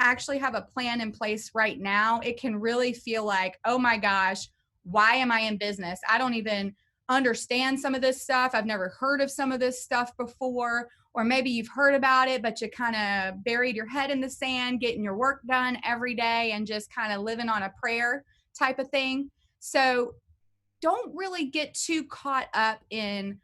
actually have a plan in place right now, it can really feel like, oh my gosh, why am I in business? I don't even understand some of this stuff. I've never heard of some of this stuff before. Or maybe you've heard about it, but you kind of buried your head in the sand, getting your work done every day and just kind of living on a prayer type of thing. So don't really get too caught up in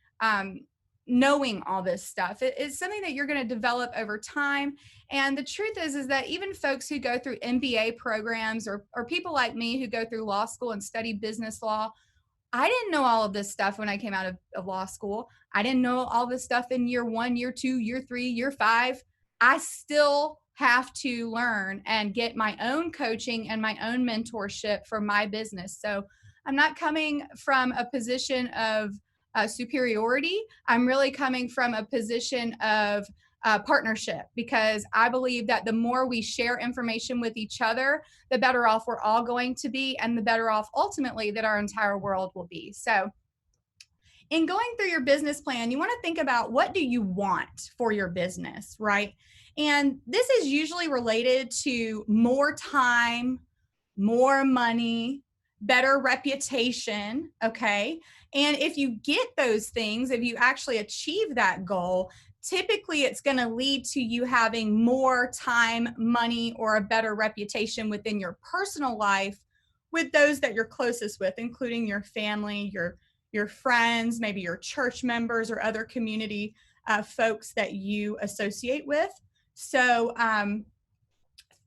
knowing all this stuff. It's something that you're going to develop over time. And the truth is that even folks who go through MBA programs or people like me who go through law school and study business law, I didn't know all of this stuff when I came out of law school. I didn't know all this stuff in year 1, year 2, year 3, year 5. I still have to learn and get my own coaching and my own mentorship for my business. So I'm not coming from a position of superiority. I'm really coming from a position of partnership, because I believe that the more we share information with each other, the better off we're all going to be, and the better off ultimately that our entire world will be. So in going through your business plan, you want to think about, what do you want for your business, right? And this is usually related to more time, more money, better reputation, okay? And if you get those things, if you actually achieve that goal, typically it's going to lead to you having more time, money, or a better reputation within your personal life with those that you're closest with, including your family, your friends, maybe your church members or other community folks that you associate with. So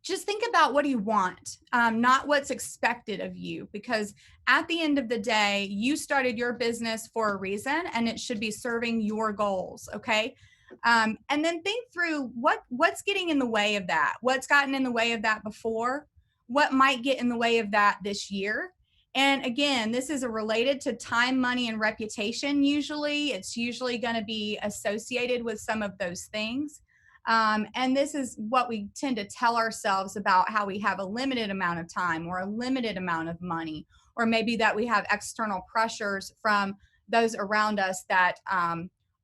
just think about, what do you want, not what's expected of you, because at the end of the day, you started your business for a reason, and it should be serving your goals, okay? And then think through what's getting in the way of that, what's gotten in the way of that before, what might get in the way of that this year. And again, this is related to time, money, and reputation. It's usually going to be associated with some of those things. And this is what we tend to tell ourselves about how we have a limited amount of time or a limited amount of money, or maybe that we have external pressures from those around us that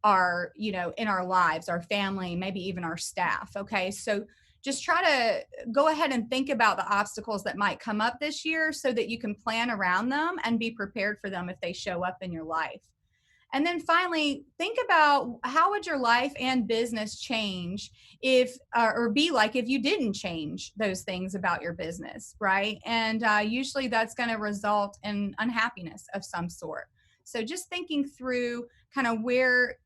are, in our lives, our family, maybe even our staff. Okay. So just try to go ahead and think about the obstacles that might come up this year so that you can plan around them and be prepared for them if they show up in your life. And then finally, think about, how would your life and business change if, or be like, if you didn't change those things about your business, right? And usually that's going to result in unhappiness of some sort. So just thinking through kind of where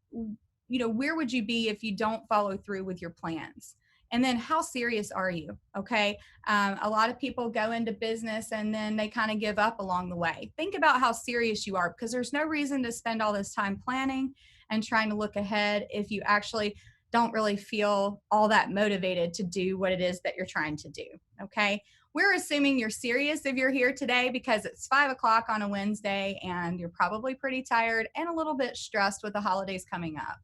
would you be if you don't follow through with your plans? And then, how serious are you? Okay. A lot of people go into business and then they kind of give up along the way. Think about how serious you are, because there's no reason to spend all this time planning and trying to look ahead if you actually don't really feel all that motivated to do what it is that you're trying to do. Okay. We're assuming you're serious if you're here today, because it's 5 o'clock on a Wednesday and you're probably pretty tired and a little bit stressed with the holidays coming up.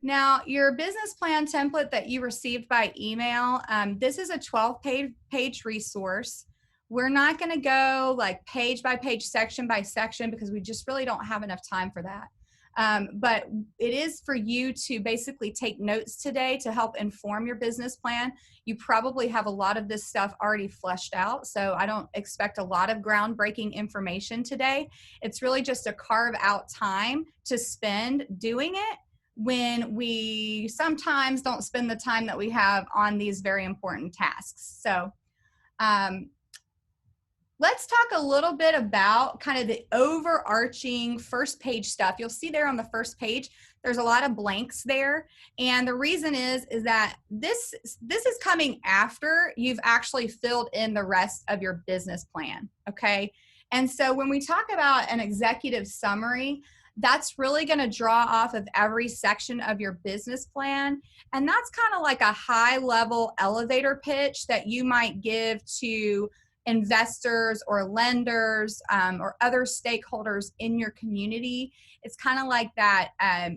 Now, your business plan template that you received by email, this is a 12-page resource. We're not going to go like page by page, section by section, because we just really don't have enough time for that. But it is for you to basically take notes today to help inform your business plan. You probably have a lot of this stuff already fleshed out, so I don't expect a lot of groundbreaking information today. It's really just to carve out time to spend doing it, when we sometimes don't spend the time that we have on these very important tasks. So let's talk a little bit about kind of the overarching first page stuff. You'll see there on the first page, there's a lot of blanks there. And the reason is that this is coming after you've actually filled in the rest of your business plan, okay? And so when we talk about an executive summary, that's really going to draw off of every section of your business plan. And that's kind of like a high level elevator pitch that you might give to investors or lenders or other stakeholders in your community. It's kind of like that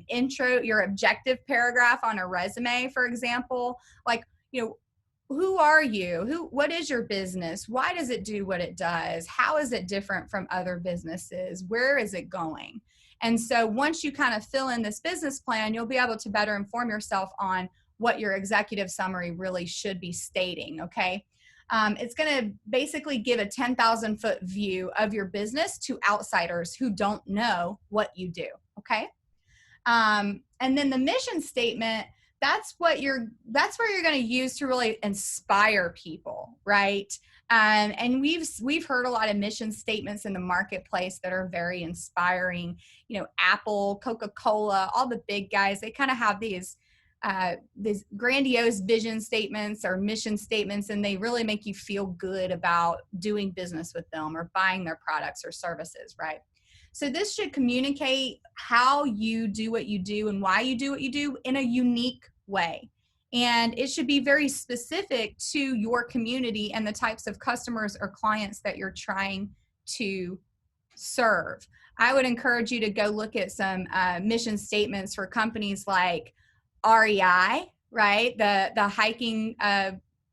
intro, your objective paragraph on a resume, for example. Like, who are you? What is your business? Why does it do what it does? How is it different from other businesses? Where is it going? And so once you kind of fill in this business plan, you'll be able to better inform yourself on what your executive summary really should be stating, okay? It's going to basically give a 10,000 foot view of your business to outsiders who don't know what you do, okay? And then the mission statement, that's where you're going to use to really inspire people, right? And we've heard a lot of mission statements in the marketplace that are very inspiring. You know, Apple, Coca-Cola, all the big guys, they kind of have these grandiose vision statements or mission statements, and they really make you feel good about doing business with them or buying their products or services, right? So this should communicate how you do what you do and why you do what you do in a unique way. And it should be very specific to your community and the types of customers or clients that you're trying to serve. I would encourage you to go look at some mission statements for companies like REI, right? The hiking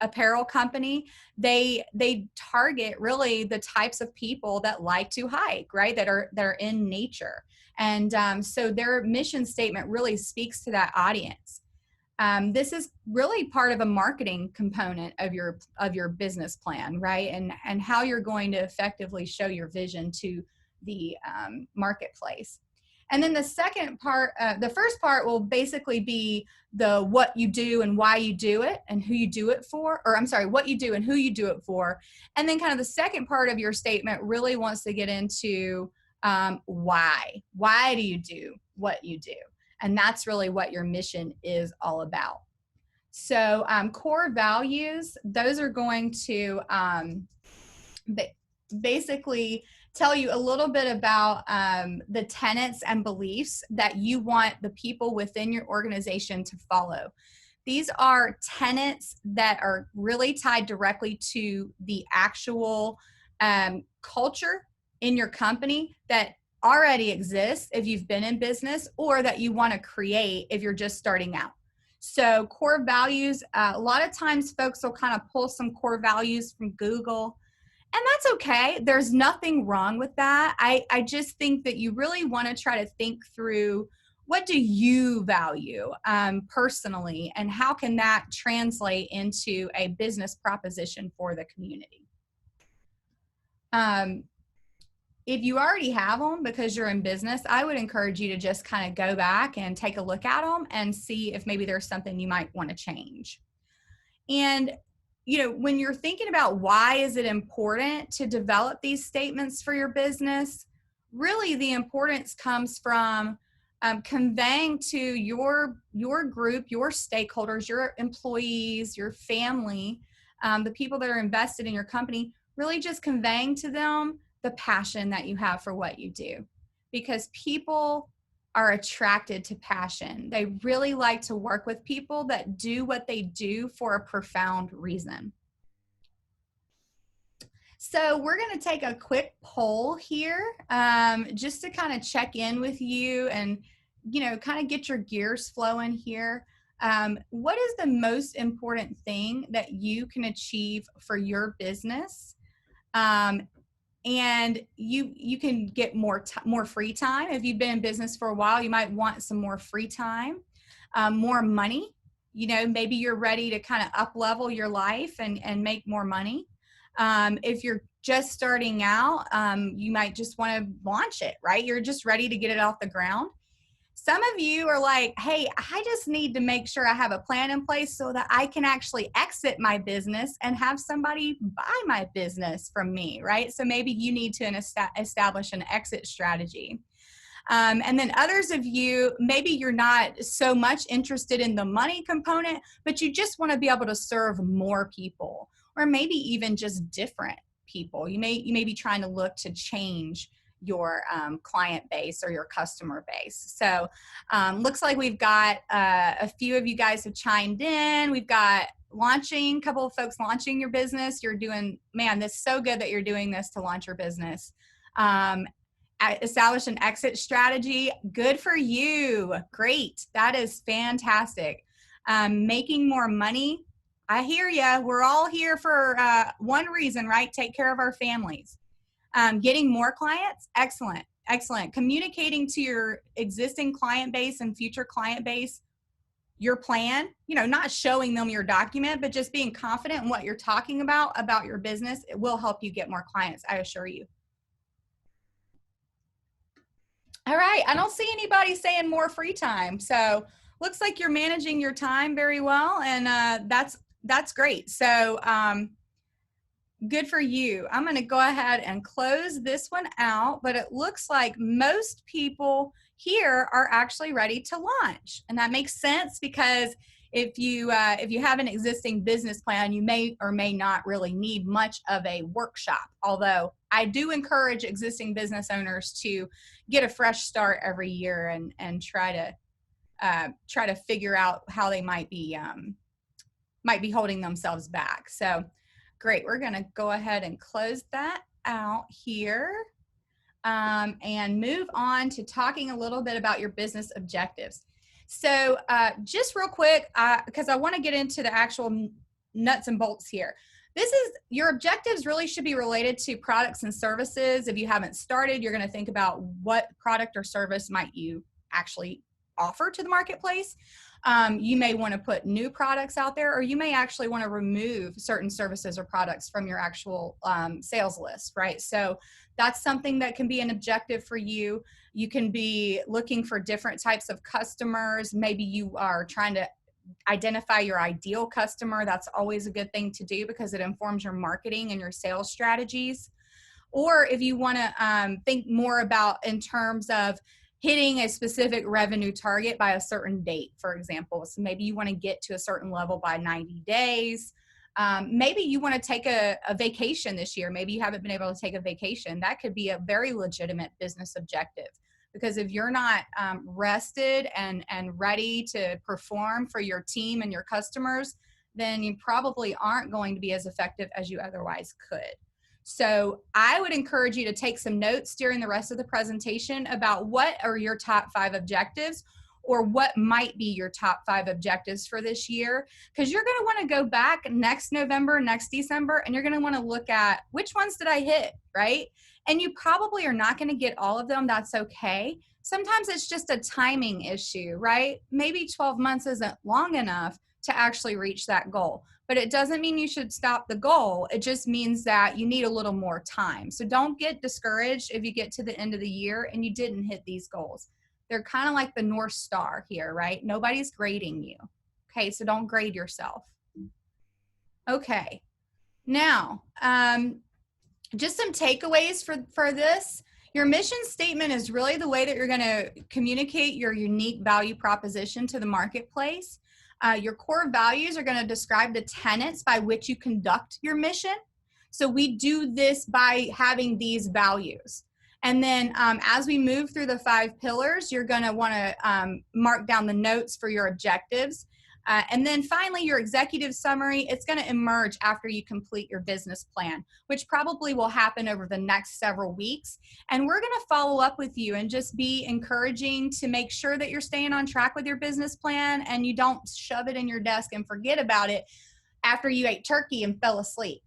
apparel company. They target really the types of people that like to hike, right? That are in nature. And so their mission statement really speaks to that audience. This is really part of a marketing component of your business plan, right? And how you're going to effectively show your vision to the marketplace. And then the second part, the first part will basically be the what you do and why you do it and who you do it for, or I'm sorry, what you do and who you do it for. And then kind of the second part of your statement really wants to get into why. Why do you do what you do? And that's really what your mission is all about. So core values, those are going to basically tell you a little bit about the tenets and beliefs that you want the people within your organization to follow. These are tenets that are really tied directly to the actual culture in your company that already exists if you've been in business, or that you want to create if you're just starting out. So core values, a lot of times folks will kind of pull some core values from Google. And that's okay. There's nothing wrong with that. I just think that you really want to try to think through, what do you value personally, and how can that translate into a business proposition for the community? If you already have them because you're in business, I would encourage you to just kind of go back and take a look at them and see if maybe there's something you might want to change. And you know, when you're thinking about why is it important to develop these statements for your business, really the importance comes from conveying to your group, your stakeholders, your employees, your family, the people that are invested in your company, really just conveying to them the passion that you have for what you do. Because people are attracted to passion. They really like to work with people that do what they do for a profound reason. So we're going to take a quick poll here just to kind of check in with you and, you know, kind of get your gears flowing here. What is the most important thing that you can achieve for your business? And you can get more free time. If you've been in business for a while, you might want some more free time, more money. You know, maybe you're ready to kind of up level your life and make more money. If you're just starting out, you might just want to launch it, right? You're just ready to get it off the ground. Some of you are like, hey, I just need to make sure I have a plan in place so that I can actually exit my business and have somebody buy my business from me, right? So maybe you need to establish an exit strategy. And then others of you, maybe you're not so much interested in the money component, but you just want to be able to serve more people, or maybe even just different people. You may be trying to look to change your client base or your customer base. So looks like we've got a few of you guys have chimed in. We've got a couple of folks launching your business. You're doing, man, this is so good that you're doing this to launch your business. Establish an exit strategy. Good for you. Great. That is fantastic. Making more money. I hear ya. We're all here for one reason, right? Take care of our families. Getting more clients, excellent, excellent. Communicating to your existing client base and future client base your plan, not showing them your document, but just being confident in what you're talking about your business, it will help you get more clients, I assure you. All right, I don't see anybody saying more free time. So looks like you're managing your time very well, and that's great. So good for you. I'm going to go ahead and close this one out, but it looks like most people here are actually ready to launch. And that makes sense because if you have an existing business plan, you may or may not really need much of a workshop. Although I do encourage existing business owners to get a fresh start every year and try to figure out how they might be holding themselves back. So great. We're going to go ahead and close that out here and move on to talking a little bit about your business objectives. So just real quick, because I want to get into the actual nuts and bolts here. Your objectives really should be related to products and services. If you haven't started, you're going to think about what product or service might you actually offer to the marketplace. You may want to put new products out there, or you may actually want to remove certain services or products from your actual sales list, right? So that's something that can be an objective for you. You can be looking for different types of customers. Maybe you are trying to identify your ideal customer. That's always a good thing to do because it informs your marketing and your sales strategies. Or if you want to think more about in terms of hitting a specific revenue target by a certain date, for example. So maybe you want to get to a certain level by 90 days. Maybe you want to take a vacation this year. Maybe you haven't been able to take a vacation. That could be a very legitimate business objective, because if you're not rested and ready to perform for your team and your customers, then you probably aren't going to be as effective as you otherwise could. So I would encourage you to take some notes during the rest of the presentation about what are your top 5 objectives, or what might be your top 5 objectives for this year, because you're going to want to go back next November, next December, and you're going to want to look at which ones did I hit, right? And you probably are not going to get all of them. That's okay. Sometimes it's just a timing issue, right? Maybe 12 months isn't long enough to actually reach that goal. But it doesn't mean you should stop the goal. It just means that you need a little more time. So don't get discouraged if you get to the end of the year and you didn't hit these goals. They're kind of like the North Star here, right? Nobody's grading you. Okay, so don't grade yourself. Okay, now, just some takeaways for this. Your mission statement is really the way that you're going to communicate your unique value proposition to the marketplace. Your core values are going to describe the tenets by which you conduct your mission. So we do this by having these values. And then as we move through the 5 pillars, you're going to want to mark down the notes for your objectives. And then finally, your executive summary, it's going to emerge after you complete your business plan, which probably will happen over the next several weeks. And we're going to follow up with you and just be encouraging to make sure that you're staying on track with your business plan and you don't shove it in your desk and forget about it after you ate turkey and fell asleep.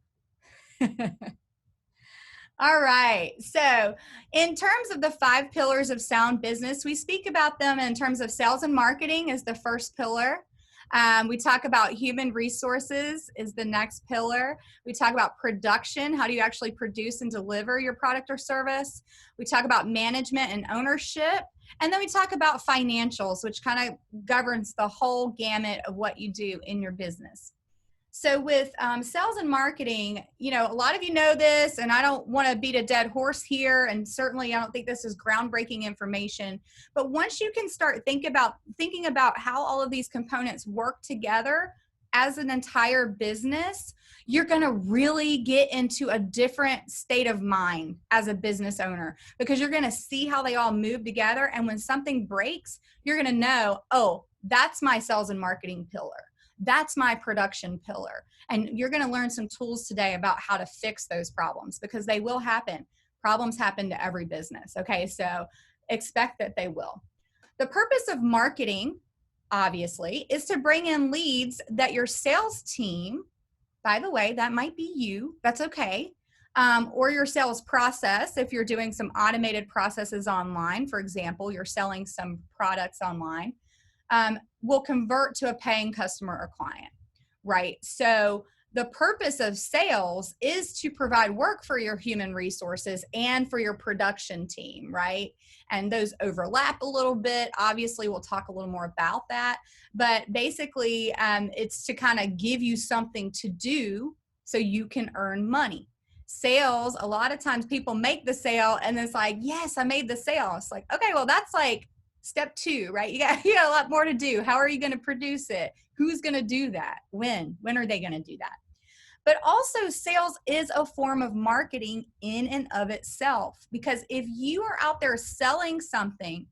All right. So in terms of the 5 pillars of sound business, we speak about them in terms of sales and marketing as the first pillar. We talk about human resources is the next pillar. We talk about production. How do you actually produce and deliver your product or service? We talk about management and ownership. And then we talk about financials, which kind of governs the whole gamut of what you do in your business. So with sales and marketing, a lot of you know this, and I don't want to beat a dead horse here, and certainly I don't think this is groundbreaking information, but once you can start thinking about how all of these components work together as an entire business, you're going to really get into a different state of mind as a business owner, because you're going to see how they all move together, and when something breaks, you're going to know, oh, that's my sales and marketing pillar. That's my production pillar. And you're going to learn some tools today about how to fix those problems, because they will happen. Problems happen to every business. Okay, so expect that they will. The purpose of marketing, obviously, is to bring in leads that your sales team, by the way, that might be you, that's okay, or your sales process. If you're doing some automated processes online, for example, you're selling some products online, will convert to a paying customer or client, right? So the purpose of sales is to provide work for your human resources and for your production team, right? And those overlap a little bit. Obviously, we'll talk a little more about that. But basically, it's to kind of give you something to do so you can earn money. Sales, a lot of times people make the sale and it's like, yes, I made the sale. It's like, okay, well, that's like step 2, right? You got a lot more to do. How are you going to produce it? Who's going to do that? When are they going to do that? But also, sales is a form of marketing in and of itself, because if you are out there selling something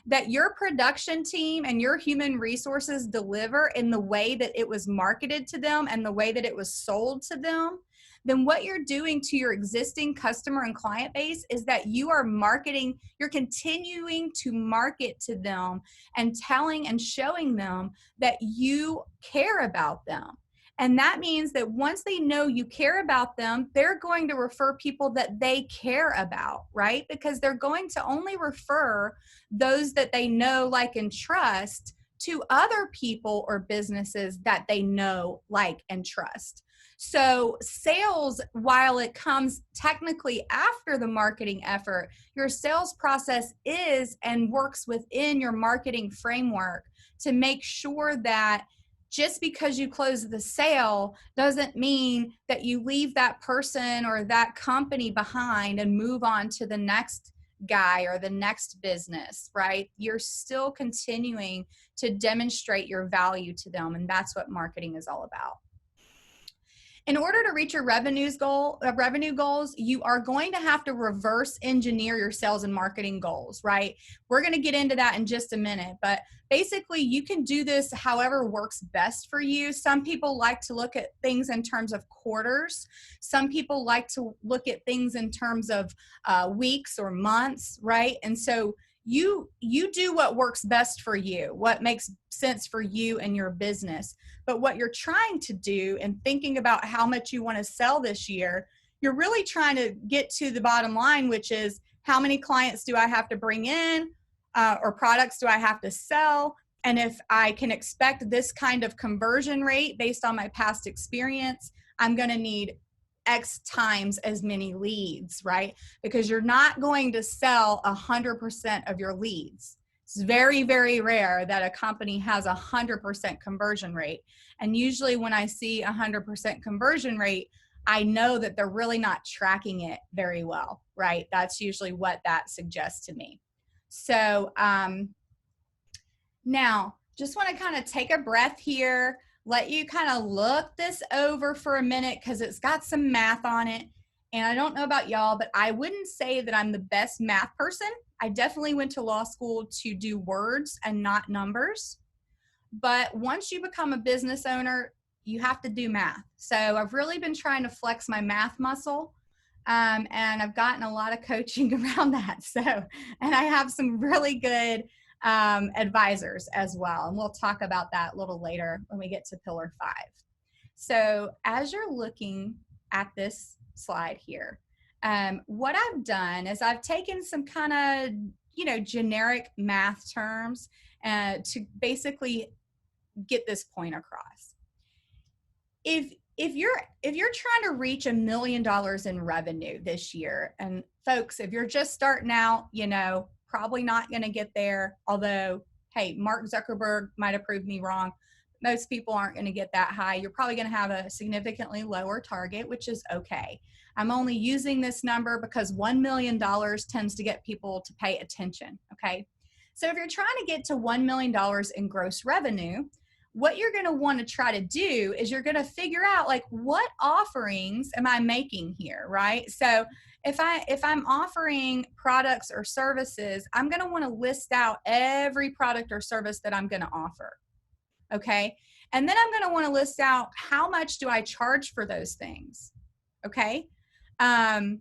that your production team and your human resources deliver in the way that it was marketed to them and the way that it was sold to them, then what you're doing to your existing customer and client base is that you are marketing, you're continuing to market to them and telling and showing them that you care about them. And that means that once they know you care about them, they're going to refer people that they care about, right? Because they're going to only refer those that they know, like, and trust to other people or businesses that they know, like, and trust. So sales, while it comes technically after the marketing effort, your sales process is and works within your marketing framework to make sure that just because you close the sale doesn't mean that you leave that person or that company behind and move on to the next guy or the next business, right? You're still continuing to demonstrate your value to them, and that's what marketing is all about. In order to reach your revenue goals, you are going to have to reverse engineer your sales and marketing goals, right? We're going to get into that in just a minute, but basically you can do this however works best for you. Some people like to look at things in terms of quarters. Some people like to look at things in terms of weeks or months, right? And so you do what works best for you, what makes sense for you and your business. But what you're trying to do and thinking about how much you want to sell this year, you're really trying to get to the bottom line, which is how many clients do I have to bring in, or products do I have to sell? And if I can expect this kind of conversion rate based on my past experience, I'm going to need X times as many leads, right? Because you're not going to sell 100% of your leads. It's very, very rare that a company has 100% conversion rate. And usually when I see 100% conversion rate, I know that they're really not tracking it very well, right? That's usually what that suggests to me. So now, just want to kind of take a breath here, let you kind of look this over for a minute because it's got some math on it. And I don't know about y'all, but I wouldn't say that I'm the best math person. I definitely went to law school to do words and not numbers. But once you become a business owner, you have to do math. So I've really been trying to flex my math muscle. And I've gotten a lot of coaching around that. So, and I have some really good advisors as well. And we'll talk about that a little later when we get to pillar 5. So as you're looking at this slide here, what I've done is I've taken some kind of, generic math terms to basically get this point across. If you're trying to reach $1 million in revenue this year, and folks, if you're just starting out, probably not going to get there. Although, hey, Mark Zuckerberg might have proved me wrong. Most people aren't going to get that high. You're probably going to have a significantly lower target, which is okay. I'm only using this number because $1 million tends to get people to pay attention, okay? So if you're trying to get to $1 million in gross revenue, what you're going to want to try to do is you're going to figure out, like, what offerings am I making here, right? So if I'm offering products or services, I'm going to want to list out every product or service that I'm going to offer. Okay. And then I'm going to want to list out how much do I charge for those things. Okay. And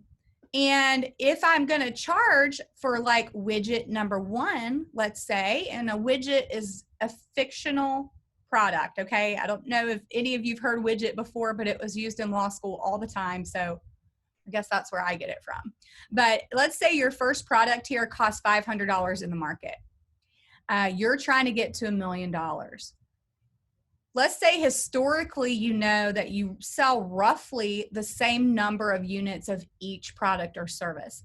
if I'm going to charge for like widget number 1, let's say, and a widget is a fictional product. Okay. I don't know if any of you've heard widget before, but it was used in law school all the time. So I guess that's where I get it from. But let's say your first product here costs $500 in the market. you're trying to get to $1 million. Let's say historically, you know that you sell roughly the same number of units of each product or service.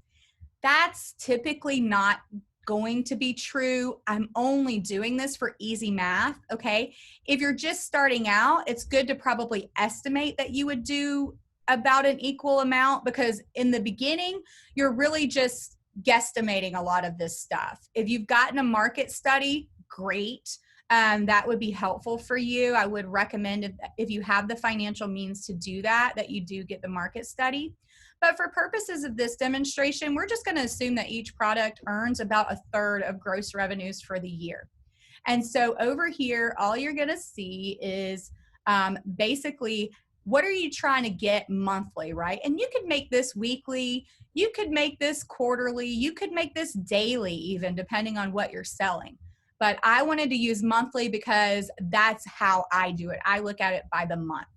That's typically not going to be true. I'm only doing this for easy math, okay? If you're just starting out, it's good to probably estimate that you would do about an equal amount, because in the beginning, you're really just guesstimating a lot of this stuff. If you've gotten a market study, great. That would be helpful for you. I would recommend, if you have the financial means to do that, that you do get the market study. But for purposes of this demonstration, we're just going to assume that each product earns about 1/3 of gross revenues for the year. And so over here, all you're going to see is basically, what are you trying to get monthly, right? And you could make this weekly, you could make this quarterly, you could make this daily even, depending on what you're selling. But I wanted to use monthly because that's how I do it. I look at it by the month.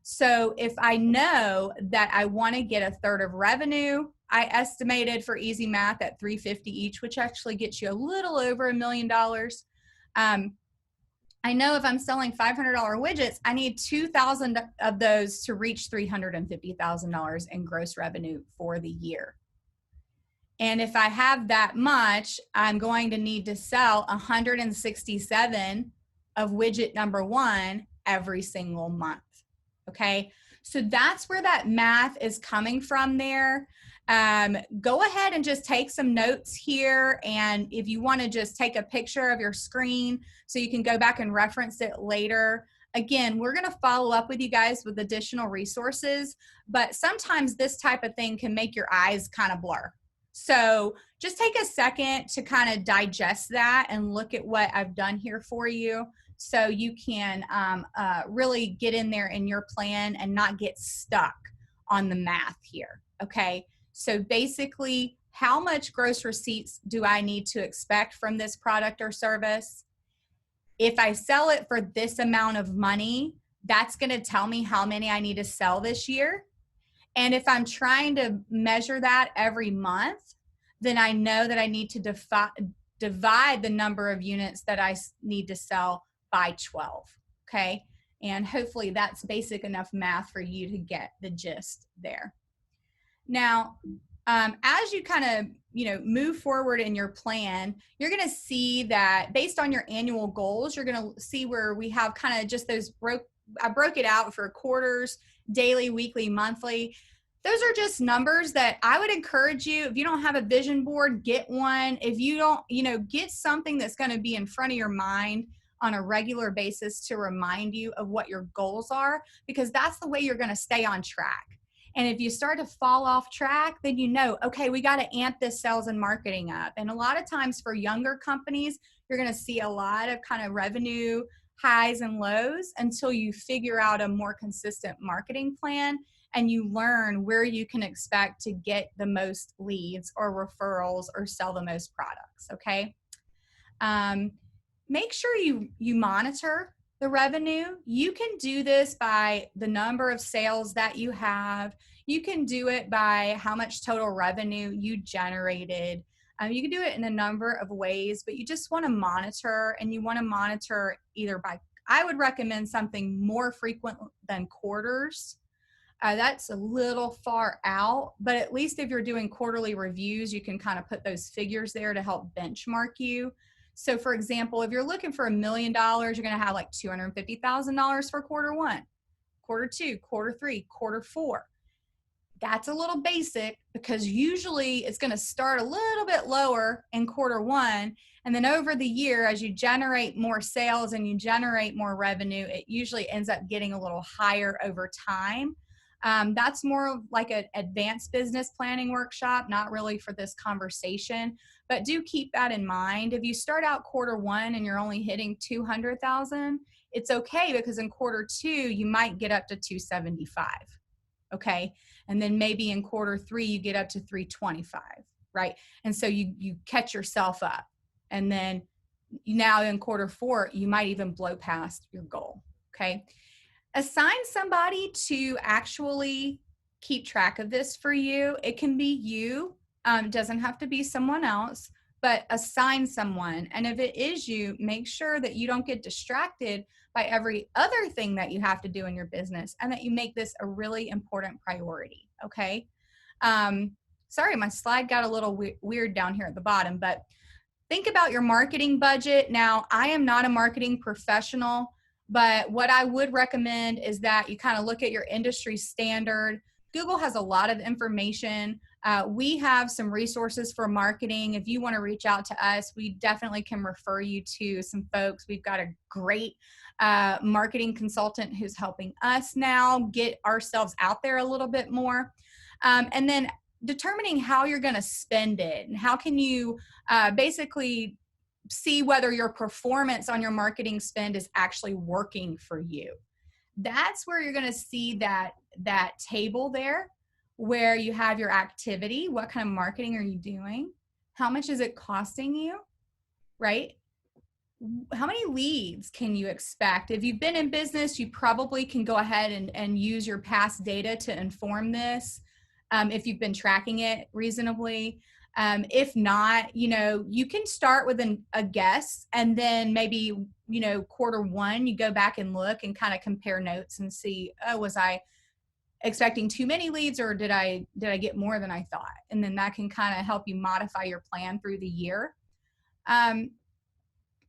So if I know that I want to get 1/3 of revenue, I estimated for easy math at $350 each, which actually gets you a little over $1 million. I know if I'm selling $500 widgets, I need 2,000 of those to reach $350,000 in gross revenue for the year. And if I have that much, I'm going to need to sell 167 of widget number 1 every single month. Okay, so that's where that math is coming from there. Go ahead and just take some notes here. And if you want to just take a picture of your screen so you can go back and reference it later. Again, we're going to follow up with you guys with additional resources, but sometimes this type of thing can make your eyes kind of blur. So just take a second to kind of digest that and look at what I've done here for you, so you can really get in there in your plan and not get stuck on the math here, okay? So basically, how much gross receipts do I need to expect from this product or service? If I sell it for this amount of money, that's gonna tell me how many I need to sell this year. And if I'm trying to measure that every month, then I know that I need to divide the number of units that I need to sell by 12, okay? And hopefully that's basic enough math for you to get the gist there. Now, as you kind of, move forward in your plan, you're going to see that based on your annual goals, you're going to see where we have kind of just those I broke it out for quarters, daily, weekly, monthly. Those are just numbers that I would encourage you, if you don't have a vision board, get one. If you don't, get something that's going to be in front of your mind on a regular basis to remind you of what your goals are, because that's the way you're going to stay on track. And if you start to fall off track, then okay, we got to amp this sales and marketing up. And a lot of times for younger companies, you're going to see a lot of kind of revenue highs and lows until you figure out a more consistent marketing plan and you learn where you can expect to get the most leads or referrals or sell the most products, okay? Make sure you monitor the revenue. You can do this by the number of sales that you have. You can do it by how much total revenue you generated. You can do it in a number of ways, but you just want to monitor, and you want to monitor either by, I would recommend something more frequent than quarters. That's a little far out, but at least if you're doing quarterly reviews, you can kind of put those figures there to help benchmark you. So for example, if you're looking for $1 million, you're going to have like $250,000 for quarter 1, quarter 2, quarter 3, quarter 4. That's a little basic, because usually it's going to start a little bit lower in quarter 1. And then over the year, as you generate more sales and you generate more revenue, it usually ends up getting a little higher over time. That's more of like an advanced business planning workshop, not really for this conversation, but do keep that in mind. If you start out quarter 1 and you're only hitting 200,000, it's okay, because in quarter 2, you might get up to 275. Okay. And then maybe in quarter 3, you get up to 325, right? And so you catch yourself up. And then now in quarter 4, you might even blow past your goal. Okay. Assign somebody to actually keep track of this for you. It can be you. It doesn't have to be someone else, but assign someone. And if it is you, make sure that you don't get distracted by every other thing that you have to do in your business, and that you make this a really important priority. Okay. Sorry, my slide got a little weird down here at the bottom, but think about your marketing budget. Now, I am not a marketing professional, but what I would recommend is that you kind of look at your industry standard. Google has a lot of information. We have some resources for marketing. If you want to reach out to us, we definitely can refer you to some folks. We've got a great marketing consultant who's helping us now get ourselves out there a little bit more. And then determining how you're going to spend it, and how can you basically see whether your performance on your marketing spend is actually working for you. That's where you're going to see that table there, where you have your activity. What kind of marketing are you doing? How much is it costing you, right? How many leads can you expect? If you've been in business, you probably can go ahead and use your past data to inform this. If you've been tracking it reasonably. If not, you can start with a guess, and then maybe, quarter one, you go back and look and kind of compare notes and see, oh, was I expecting too many leads, or did I get more than I thought? And then that can kind of help you modify your plan through the year.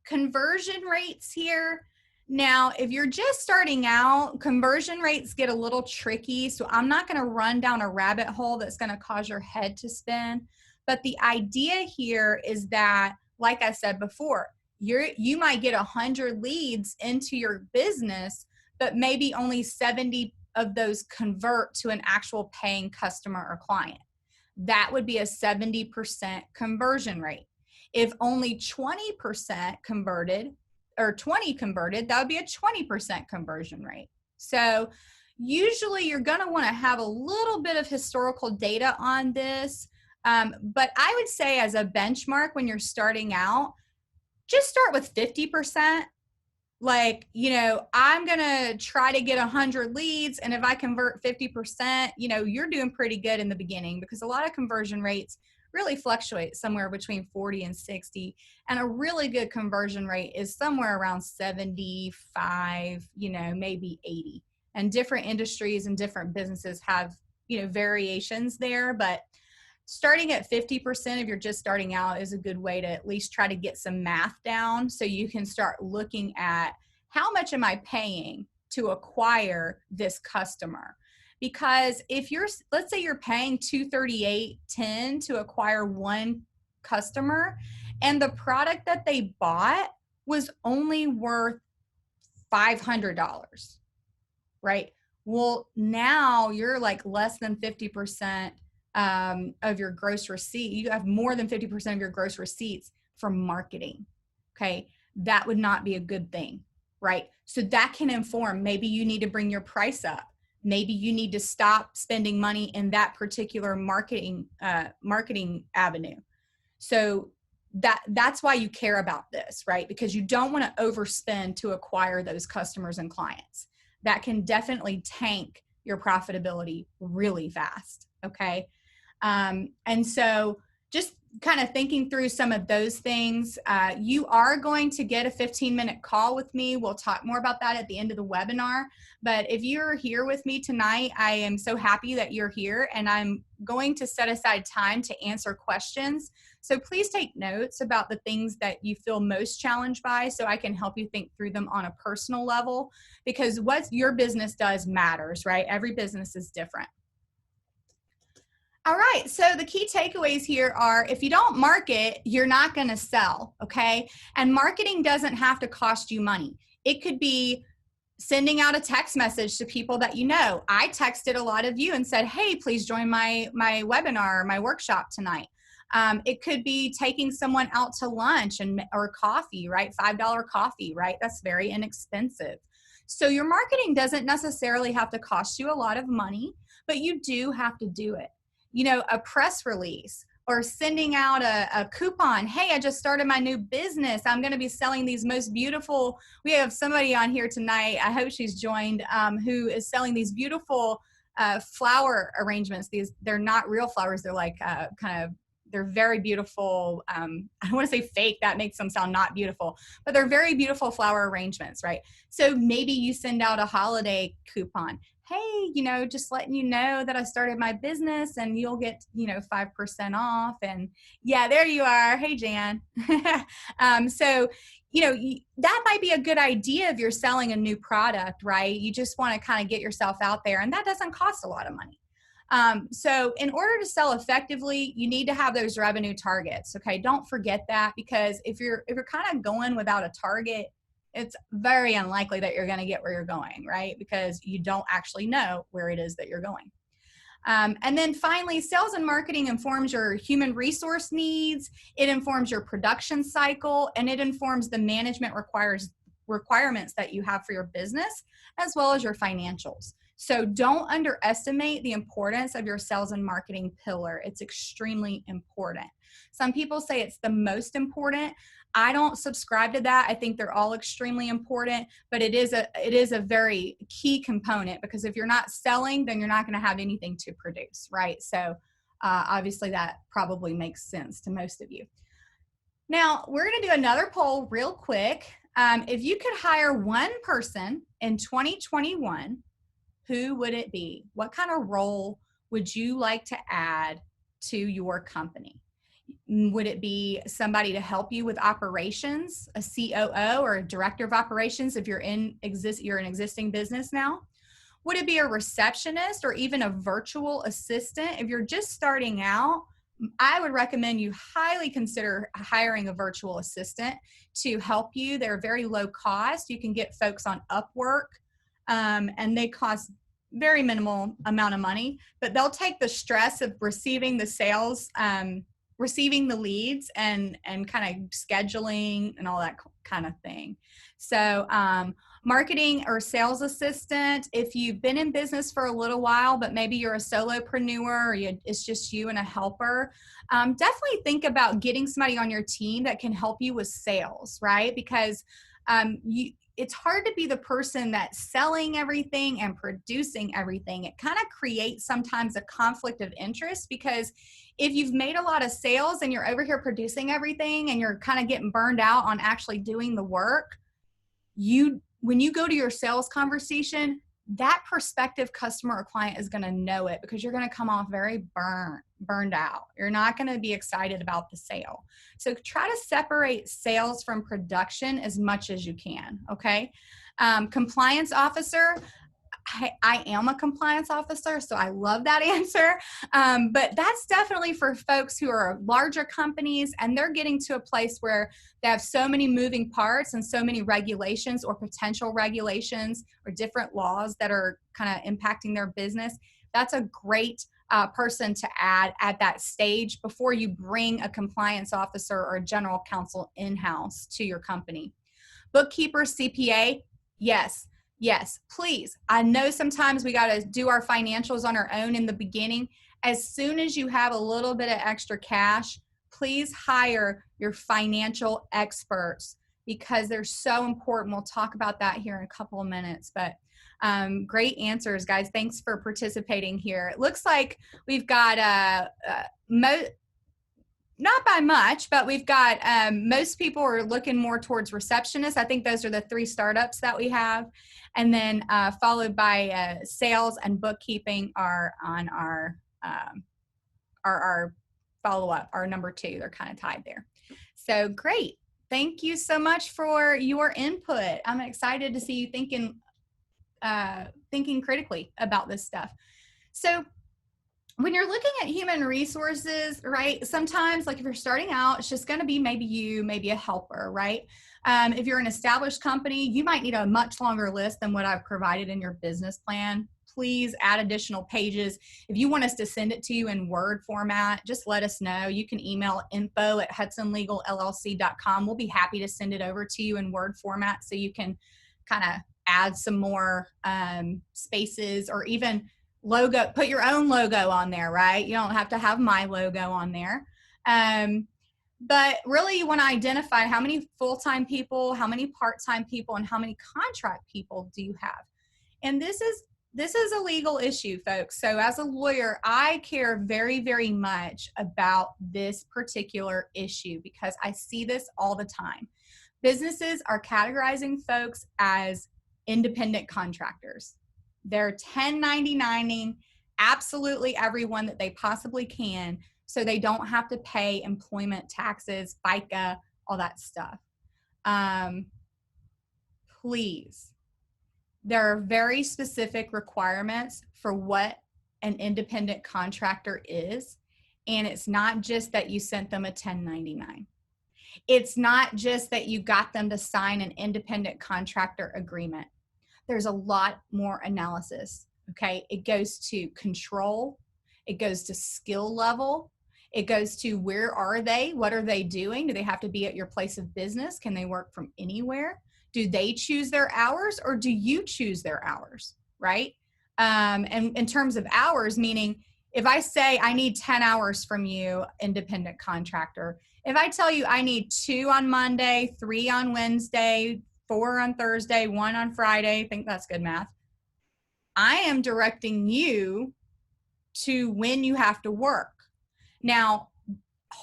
Conversion rates here. Now, if you're just starting out, conversion rates get a little tricky. So I'm not going to run down a rabbit hole that's going to cause your head to spin. But the idea here is that, like I said before, you might get 100 leads into your business, but maybe only 70 of those convert to an actual paying customer or client. That would be a 70% conversion rate. If only 20% converted, or 20 converted, that would be a 20% conversion rate. So usually you're going to want to have a little bit of historical data on this. But I would say, as a benchmark, when you're starting out, just start with 50%. Like, I'm going to try to get 100 leads. And if I convert 50%, you're doing pretty good in the beginning, because a lot of conversion rates really fluctuate somewhere between 40 and 60. And a really good conversion rate is somewhere around 75, maybe 80. And different industries and different businesses have, variations there. But starting at 50% if you're just starting out is a good way to at least try to get some math down, so you can start looking at, how much am I paying to acquire this customer? Because if let's say you're paying $238.10 to acquire one customer, and the product that they bought was only worth $500, right? Well, now you're like less than 50% of your gross receipt. You have more than 50% of your gross receipts from marketing. Okay. That would not be a good thing, right? So that can inform, maybe you need to bring your price up. Maybe you need to stop spending money in that particular marketing avenue. So that's why you care about this, right? Because you don't want to overspend to acquire those customers and clients. That can definitely tank your profitability really fast. Okay. And so just kind of thinking through some of those things, you are going to get a 15-minute call with me. We'll talk more about that at the end of the webinar. But if you're here with me tonight, I am so happy that you're here, and I'm going to set aside time to answer questions. So please take notes about the things that you feel most challenged by, so I can help you think through them on a personal level, because what your business does matters, right? Every business is different. All right, so the key takeaways here are, if you don't market, you're not going to sell, okay? And marketing doesn't have to cost you money. It could be sending out a text message to people that you know. I texted a lot of you and said, hey, please join my webinar or my workshop tonight. It could be taking someone out to lunch or coffee, right? $5 coffee, right? That's very inexpensive. So your marketing doesn't necessarily have to cost you a lot of money, but you do have to do it. A press release, or sending out a coupon. Hey, I just started my new business. I'm going to be selling these most beautiful, we have somebody on here tonight, I hope she's joined, who is selling these beautiful flower arrangements. They're not real flowers. They're like kind of they're very beautiful. I don't want to say fake, that makes them sound not beautiful, but they're very beautiful flower arrangements, right? So maybe you send out a holiday coupon. Hey, just letting you know that I started my business and you'll get, 5% off. And yeah, there you are. Hey, Jan. So, that might be a good idea if you're selling a new product, right? You just want to kind of get yourself out there, and that doesn't cost a lot of money. So in order to sell effectively, you need to have those revenue targets. Okay. Don't forget that, because if you're kind of going without a target, it's very unlikely that you're going to get where you're going, right? Because you don't actually know where it is that you're going. And then finally, sales and marketing informs your human resource needs. It informs your production cycle, and it informs the management requirements that you have for your business, as well as your financials. So don't underestimate the importance of your sales and marketing pillar. It's extremely important. Some people say it's the most important. I don't subscribe to that. I think they're all extremely important, but it is a very key component, because if you're not selling, then you're not going to have anything to produce, right? So obviously that probably makes sense to most of you. Now we're going to do another poll real quick. If you could hire one person in 2021, who would it be? What kind of role would you like to add to your company? Would it be somebody to help you with operations, a COO or a director of operations if you're an existing business now? Would it be a receptionist or even a virtual assistant? If you're just starting out, I would recommend you highly consider hiring a virtual assistant to help you. They're very low cost. You can get folks on Upwork, and they cost very minimal amount of money, but they'll take the stress of receiving the sales, receiving the leads, and kind of scheduling and all that kind of thing. So marketing or sales assistant, if you've been in business for a little while, but maybe you're a solopreneur or it's just you and a helper, definitely think about getting somebody on your team that can help you with sales, right? Because it's hard to be the person that's selling everything and producing everything. It kind of creates sometimes a conflict of interest, because if you've made a lot of sales and you're over here producing everything and you're kind of getting burned out on actually doing the work, when you go to your sales conversation, that prospective customer or client is going to know it, because you're going to come off very burned out. You're not going to be excited about the sale. So try to separate sales from production as much as you can. Okay. Compliance officer. I am a compliance officer, so I love that answer. But that's definitely for folks who are larger companies and they're getting to a place where they have so many moving parts and so many regulations or potential regulations or different laws that are kind of impacting their business. That's a great person to add at that stage before you bring a compliance officer or a general counsel in-house to your company. Bookkeeper, CPA, yes, please. I know sometimes we got to do our financials on our own in the beginning. As soon as you have a little bit of extra cash, please hire your financial experts, because they're so important. We'll talk about that here in a couple of minutes, but great answers, guys. Thanks for participating here. It looks like we've got not by much, but we've got most people are looking more towards receptionists. I think those are the 3 startups that we have. And then followed by sales and bookkeeping are on our follow-up, our number 2. They're kind of tied there. So great. Thank you so much for your input. I'm excited to see you thinking critically about this stuff. So when you're looking at human resources, right, sometimes, like if you're starting out, it's just going to be maybe you, maybe a helper, right? If you're an established company, you might need a much longer list than what I've provided in your business plan. Please add additional pages. If you want us to send it to you in Word format, just let us know. You can email info@hudsonlegalllc.com. We'll be happy to send it over to you in Word format so you can kind of add some more spaces, or even logo, put your own logo on there, right? You don't have to have my logo on there. But really you want to identify how many full-time people, how many part-time people, and how many contract people do you have. And this is This is a legal issue, folks. So as a lawyer, I care very, very much about this particular issue because I see this all the time. Businesses are categorizing folks as independent contractors. They're 1099ing absolutely everyone that they possibly can so they don't have to pay employment taxes, FICA, all that stuff. Please, there are very specific requirements for what an independent contractor is. And it's not just that you sent them a 1099. It's not just that you got them to sign an independent contractor agreement. There's a lot more analysis, okay? It goes to control, it goes to skill level, it goes to where are they, what are they doing? Do they have to be at your place of business? Can they work from anywhere? Do they choose their hours or do you choose their hours, right? And in terms of hours, meaning if I say I need 10 hours from you, independent contractor, if I tell you I need 2 on Monday, 3 on Wednesday, 4 on Thursday, 1 on Friday, I think that's good math. I am directing you to when you have to work. Now,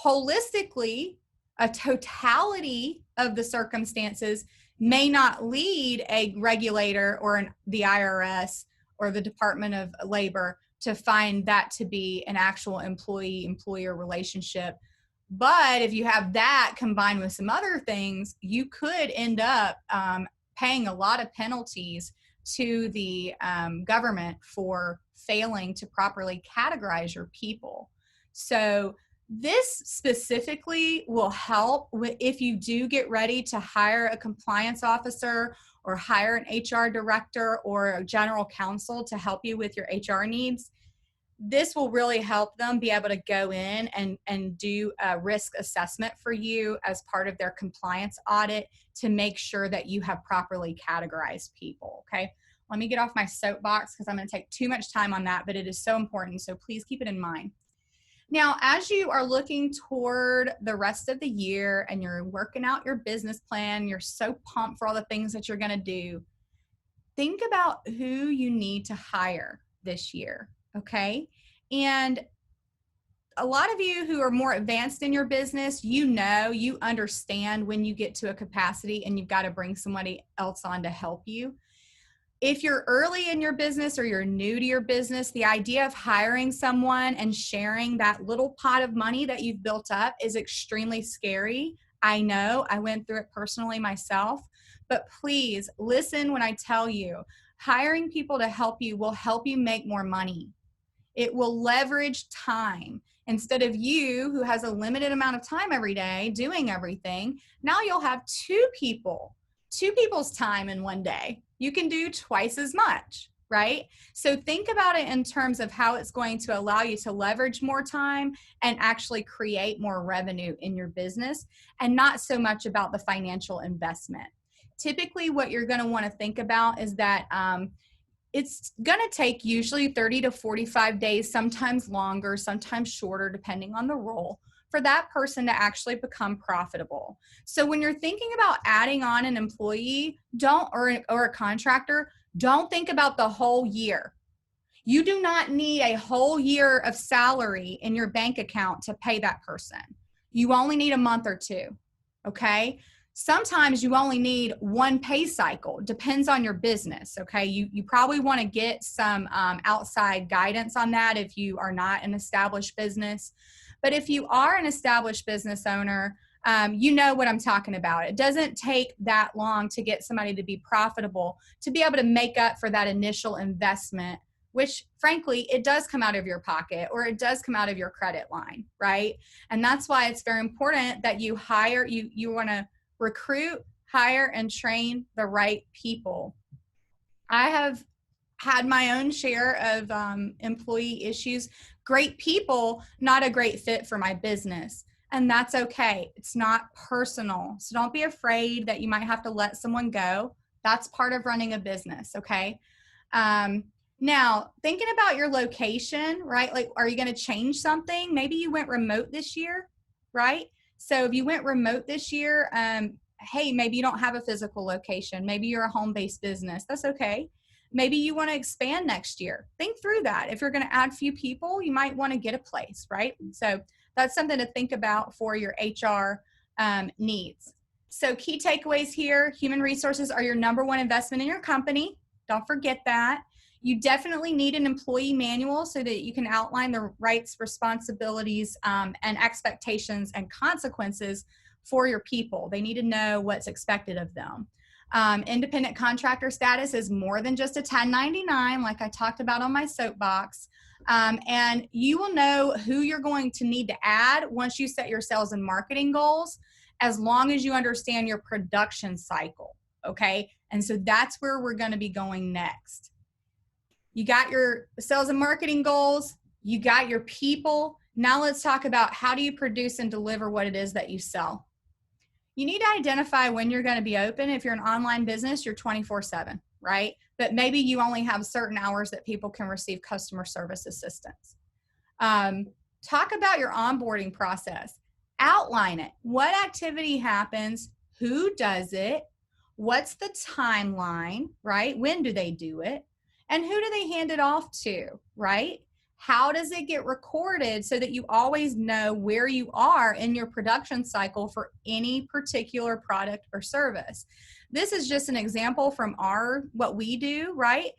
holistically, a totality of the circumstances may not lead a regulator or the IRS or the Department of Labor to find that to be an actual employee-employer relationship. But if you have that combined with some other things, you could end up paying a lot of penalties to the government for failing to properly categorize your people. So this specifically will help if you do get ready to hire a compliance officer or hire an HR director or a general counsel to help you with your HR needs. This will really help them be able to go in and do a risk assessment for you as part of their compliance audit to make sure that you have properly categorized people, okay? Let me get off my soapbox because I'm going to take too much time on that, but it is so important, so please keep it in mind. Now, as you are looking toward the rest of the year and you're working out your business plan, you're so pumped for all the things that you're going to do, think about who you need to hire this year, okay? And a lot of you who are more advanced in your business, you understand when you get to a capacity and you've got to bring somebody else on to help you. If you're early in your business or you're new to your business, the idea of hiring someone and sharing that little pot of money that you've built up is extremely scary. I know, I went through it personally myself, but please listen when I tell you, hiring people to help you will help you make more money. It will leverage time. Instead of you, who has a limited amount of time every day doing everything, now you'll have two people's time in one day. You can do twice as much, right? So think about it in terms of how it's going to allow you to leverage more time and actually create more revenue in your business, and not so much about the financial investment. Typically, what you're going to want to think about is that it's going to take usually 30 to 45 days, sometimes longer, sometimes shorter, depending on the role, for that person to actually become profitable. So when you're thinking about adding on an employee, or a contractor, don't think about the whole year. You do not need a whole year of salary in your bank account to pay that person. You only need a month or two, okay? Sometimes you only need one pay cycle. Depends on your business, okay? You probably want to get some outside guidance on that if you are not an established business. But if you are an established business owner, you know what I'm talking about. It doesn't take that long to get somebody to be profitable, to be able to make up for that initial investment, which frankly, it does come out of your pocket or it does come out of your credit line, right? And that's why it's very important that you hire, you want to recruit, hire, and train the right people. I have had my own share of employee issues. Great people, not a great fit for my business. And that's okay. It's not personal. So don't be afraid that you might have to let someone go. That's part of running a business, okay? Now, thinking about your location, right? Like, are you going to change something? Maybe you went remote this year, right? So if you went remote this year, hey, maybe you don't have a physical location. Maybe you're a home-based business. That's okay. Maybe you want to expand next year. Think through that. If you're going to add a few people, you might want to get a place, right? So that's something to think about for your HR needs. So key takeaways here: human resources are your number one investment in your company. Don't forget that. You definitely need an employee manual so that you can outline the rights, responsibilities, and expectations and consequences for your people. They need to know what's expected of them. Independent contractor status is more than just a 1099, like I talked about on my soapbox. And you will know who you're going to need to add once you set your sales and marketing goals, as long as you understand your production cycle, okay? And so that's where we're going to be going next. You got your sales and marketing goals, you got your people. Now let's talk about how do you produce and deliver what it is that you sell. You need to identify when you're going to be open. If you're an online business, you're 24/7, right? But maybe you only have certain hours that people can receive customer service assistance. Talk about your onboarding process. Outline it. What activity happens? Who does it? What's the timeline, right? When do they do it? And who do they hand it off to, right? How does it get recorded so that you always know where you are in your production cycle for any particular product or service? This is just an example from what we do, right?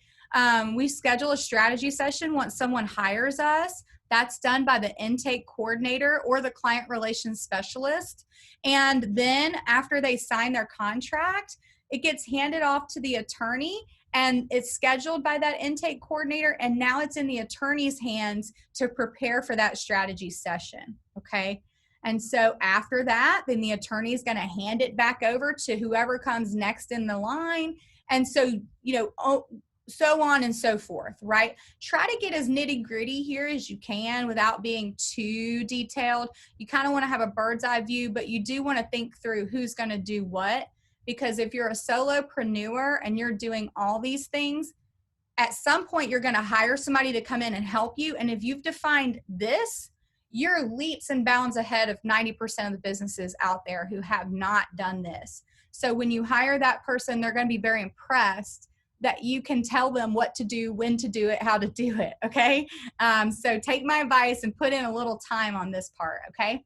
We schedule a strategy session once someone hires us. That's done by the intake coordinator or the client relations specialist. And then after they sign their contract, it gets handed off to the attorney, and it's scheduled by that intake coordinator, and now it's in the attorney's hands to prepare for that strategy session, okay? And so after that, then the attorney is going to hand it back over to whoever comes next in the line. And so, so on and so forth, right? Try to get as nitty gritty here as you can without being too detailed. You kind of want to have a bird's eye view, but you do want to think through who's going to do what. Because if you're a solopreneur and you're doing all these things, at some point you're going to hire somebody to come in and help you. And if you've defined this, you're leaps and bounds ahead of 90% of the businesses out there who have not done this. So when you hire that person, they're going to be very impressed that you can tell them what to do, when to do it, how to do it, okay? So take my advice and put in a little time on this part, okay?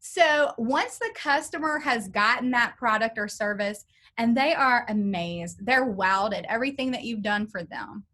So once the customer has gotten that product or service and they are amazed, they're wowed at everything that you've done for them,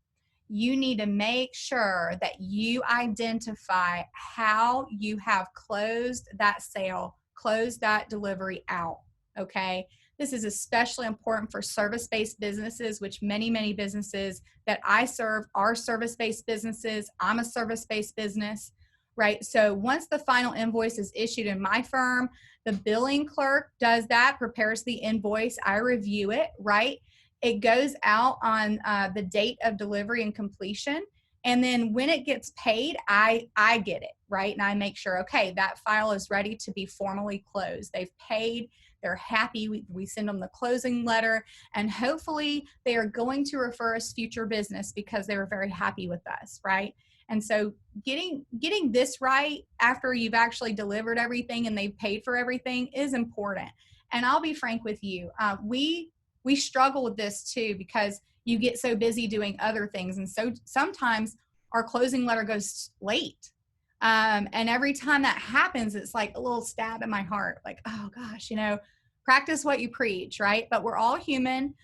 you need to make sure that you identify how you have closed that sale, closed that delivery out, okay? This is especially important for service-based businesses, which many businesses that I serve are service-based businesses. I'm a service-based business. Right? So once the final invoice is issued in my firm, the billing clerk does that, prepares the invoice. I review it, right? It goes out on the date of delivery and completion. And then when it gets paid, I get it, right? And I make sure, okay, that file is ready to be formally closed. They've paid, they're happy. We send them the closing letter, and hopefully they are going to refer us future business because they were very happy with us, right? And so getting this right after you've actually delivered everything and they've paid for everything is important. And I'll be frank with you, we struggle with this too because you get so busy doing other things. And so sometimes our closing letter goes late. And every time that happens, it's like a little stab in my heart, like, oh gosh, practice what you preach, right? But we're all human.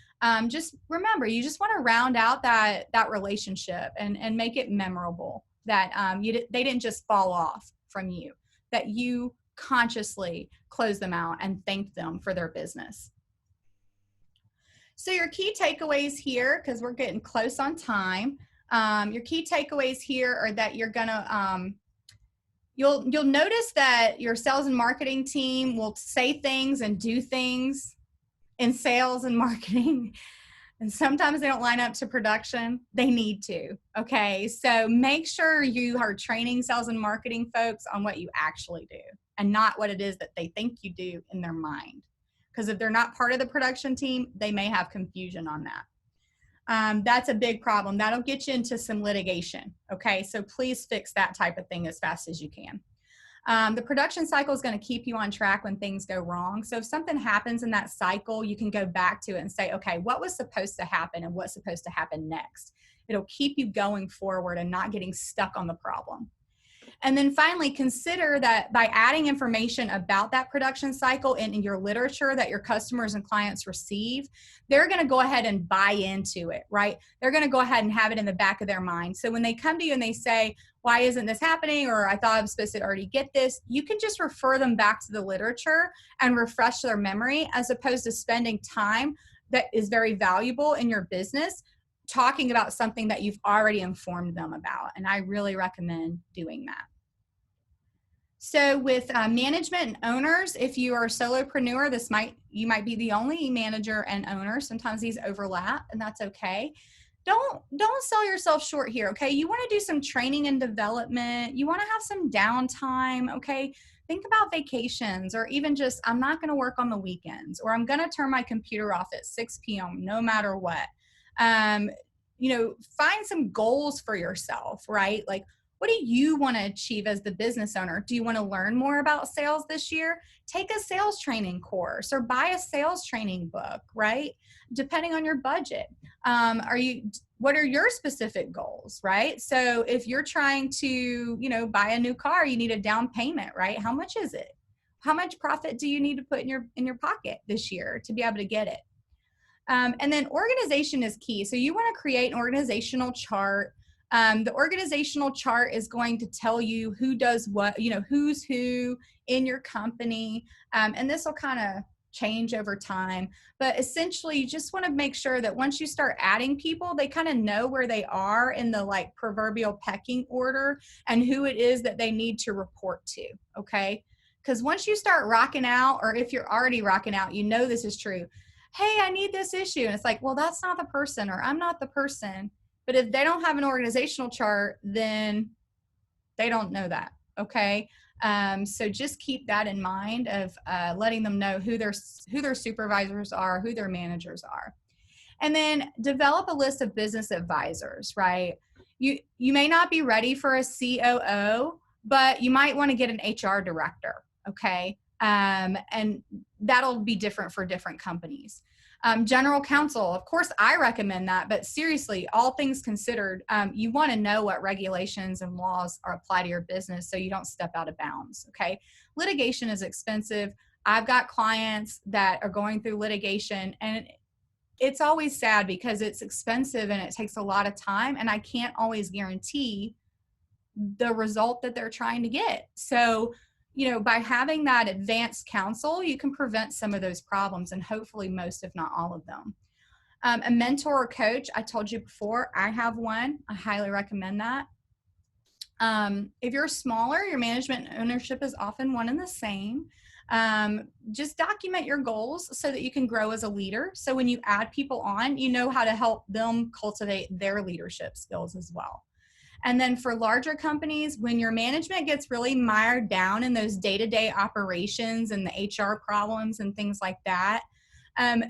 Just remember, you just want to round out that relationship and make it memorable, that they didn't just fall off from you, that you consciously close them out and thank them for their business. So your key takeaways here, because we're getting close on time, your key takeaways here are that you're gonna you'll notice that your sales and marketing team will say things and do things in sales and marketing, and sometimes they don't line up to production. They need to, okay? So make sure you are training sales and marketing folks on what you actually do and not what it is that they think you do in their mind. Because if they're not part of the production team, they may have confusion on that. That's a big problem. That'll get you into some litigation, okay? So please fix that type of thing as fast as you can. The production cycle is going to keep you on track when things go wrong. So if something happens in that cycle, you can go back to it and say, okay, what was supposed to happen and what's supposed to happen next? It'll keep you going forward and not getting stuck on the problem. And then finally, consider that by adding information about that production cycle in your literature that your customers and clients receive, they're going to go ahead and buy into it, right? They're going to go ahead and have it in the back of their mind. So when they come to you and they say, why isn't this happening? Or I thought I was supposed to already get this. You can just refer them back to the literature and refresh their memory, as opposed to spending time that is very valuable in your business talking about something that you've already informed them about. And I really recommend doing that. So with management and owners, if you are a solopreneur, you might be the only manager and owner. Sometimes these overlap, and that's okay. Don't sell yourself short here, okay? You want to do some training and development. You want to have some downtime, okay? Think about vacations, or even just, I'm not going to work on the weekends, or I'm going to turn my computer off at 6 p.m. no matter what. Find some goals for yourself, right? Like, what do you want to achieve as the business owner? Do you want to learn more about sales this year? Take a sales training course or buy a sales training book, right? Depending on your budget. What are your specific goals, right? So if you're trying to, buy a new car, you need a down payment, right? How much is it? How much profit do you need to put in your pocket this year to be able to get it? And then organization is key. So you want to create an organizational chart. The organizational chart is going to tell you who does what, who's who in your company. And this will kind of change over time. But essentially, you just want to make sure that once you start adding people, they kind of know where they are in the proverbial pecking order and who it is that they need to report to, okay? Because once you start rocking out, or if you're already rocking out, this is true. Hey, I need this issue. And it's like, well, that's not the person, or I'm not the person. But if they don't have an organizational chart, then they don't know that, okay? So just keep that in mind of letting them know who their supervisors are, who their managers are. And then develop a list of business advisors, right? You may not be ready for a COO, but you might want to get an HR director, okay? And that'll be different for different companies. General counsel, of course, I recommend that, but seriously, all things considered, you want to know what regulations and laws apply to your business so you don't step out of bounds, okay? Litigation is expensive. I've got clients that are going through litigation, and it's always sad because it's expensive and it takes a lot of time, and I can't always guarantee the result that they're trying to get. So, by having that advanced counsel, you can prevent some of those problems, and hopefully most, if not all of them. A mentor or coach, I told you before, I have one. I highly recommend that. If you're smaller, your management and ownership is often one and the same. Just document your goals so that you can grow as a leader. So when you add people on, you know how to help them cultivate their leadership skills as well. And then for larger companies, when your management gets really mired down in those day-to-day operations and the HR problems and things like that,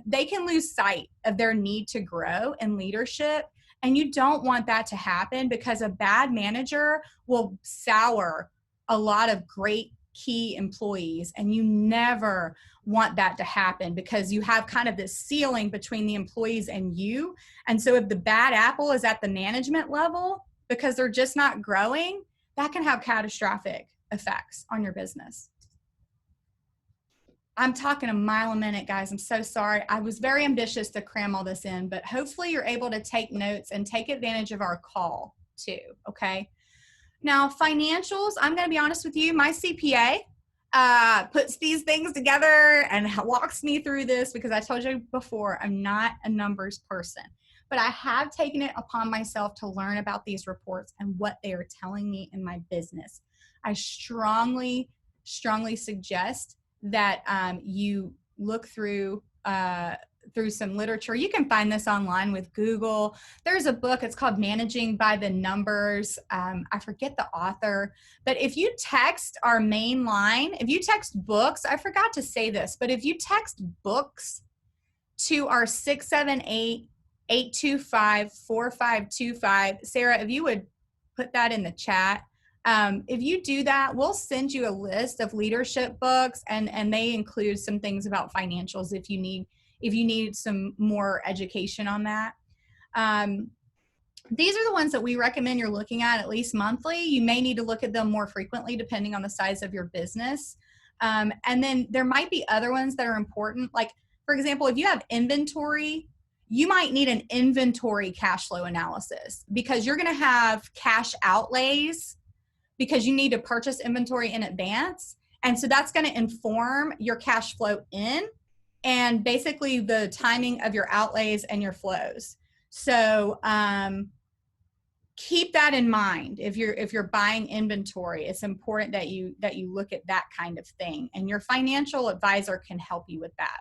they can lose sight of their need to grow in leadership. And you don't want that to happen, because a bad manager will sour a lot of great key employees. And you never want that to happen, because you have kind of this ceiling between the employees and you. And so if the bad apple is at the management level, because they're just not growing, that can have catastrophic effects on your business. I'm talking a mile a minute, guys. I'm so sorry. I was very ambitious to cram all this in, but hopefully you're able to take notes and take advantage of our call too, okay? Now, financials, I'm going to be honest with you, my CPA puts these things together and walks me through this, because I told you before, I'm not a numbers person. But I have taken it upon myself to learn about these reports and what they are telling me in my business. I strongly suggest that you look through some literature. You can find this online with Google. There's a book, it's called Managing by the Numbers. I forget the author, but if you text our main line, if you text books, I forgot to say this, but if you text books to our 678-825-4525. Sarah, if you would put that in the chat, If you do that, we'll send you a list of leadership books, and they include some things about financials if you need some more education on that. These are the ones that we recommend you're looking at least monthly. You may need to look at them more frequently depending on the size of your business. And then there might be other ones that are important. Like, for example, if you have inventory, you might need an inventory cash flow analysis because you're going to have cash outlays because you need to purchase inventory in advance. And so that's going to inform your cash flow in and basically the timing of your outlays and your flows. So keep that in mind. If you're buying inventory, it's important that you look at that kind of thing, and your financial advisor can help you with that.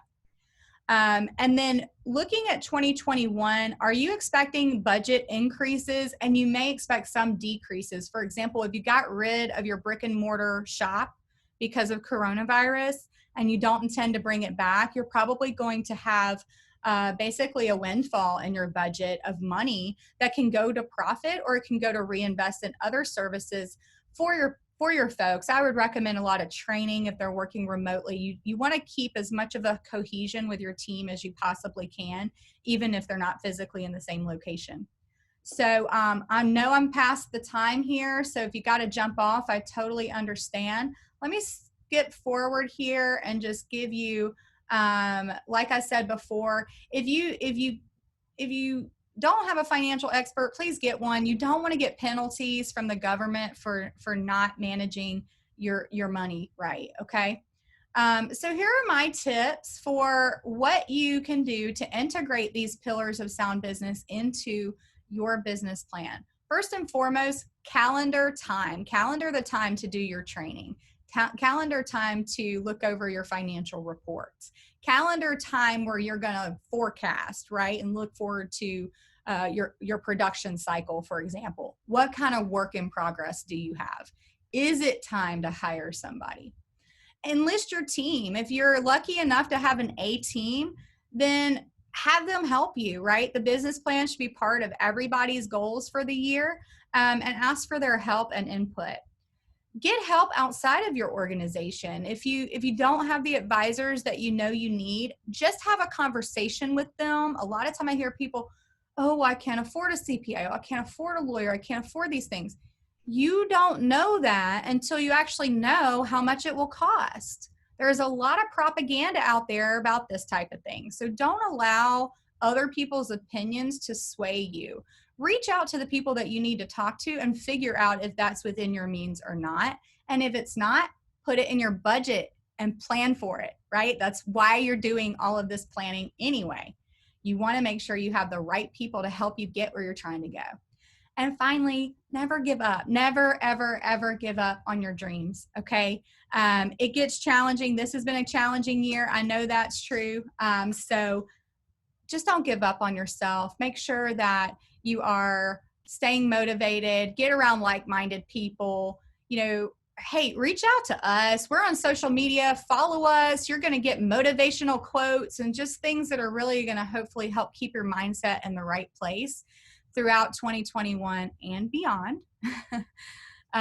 And then looking at 2021, are you expecting budget increases? And you may expect some decreases. For example, if you got rid of your brick and mortar shop because of coronavirus and you don't intend to bring it back, you're probably going to have basically a windfall in your budget of money that can go to profit, or it can go to reinvest in other services for your folks. I would recommend a lot of training if they're working remotely. You want to keep as much of a cohesion with your team as you possibly can, even if they're not physically in the same location. So I know I'm past the time here, so if you got to jump off, I totally understand. Let me skip forward here and just give you, like I said before, if you don't have a financial expert, please get one. You don't want to get penalties from the government for not managing your money right, okay? So here are my tips for what you can do to integrate these pillars of sound business into your business plan. First and foremost, calendar time. Calendar the time to do your training. Calendar time to look over your financial reports. Calendar time where you're going to forecast, right, and look forward to your production cycle, for example. What kind of work in progress do you have? Is it time to hire somebody? Enlist your team. If you're lucky enough to have an A team, then have them help you, right? The business plan should be part of everybody's goals for the year, and ask for their help and input. Get help outside of your organization. If you don't have the advisors that you know you need, just have a conversation with them. A lot of time I hear people, oh, I can't afford a CPA. I can't afford a lawyer. I can't afford these things. You don't know that until you actually know how much it will cost. There's a lot of propaganda out there about this type of thing. So don't allow other people's opinions to sway you. Reach out to the people that you need to talk to and figure out if that's within your means or not. And if it's not, put it in your budget and plan for it, right? That's why you're doing all of this planning anyway. You want to make sure you have the right people to help you get where you're trying to go. And finally, never give up. Never, ever, ever give up on your dreams, okay? It gets challenging. This has been a challenging year. I know that's true. So just don't give up on yourself. Make sure that you are staying motivated. Get around like-minded people. Hey, reach out to us. We're on social media. Follow us. You're going to get motivational quotes and just things that are really going to hopefully help keep your mindset in the right place throughout 2021 and beyond.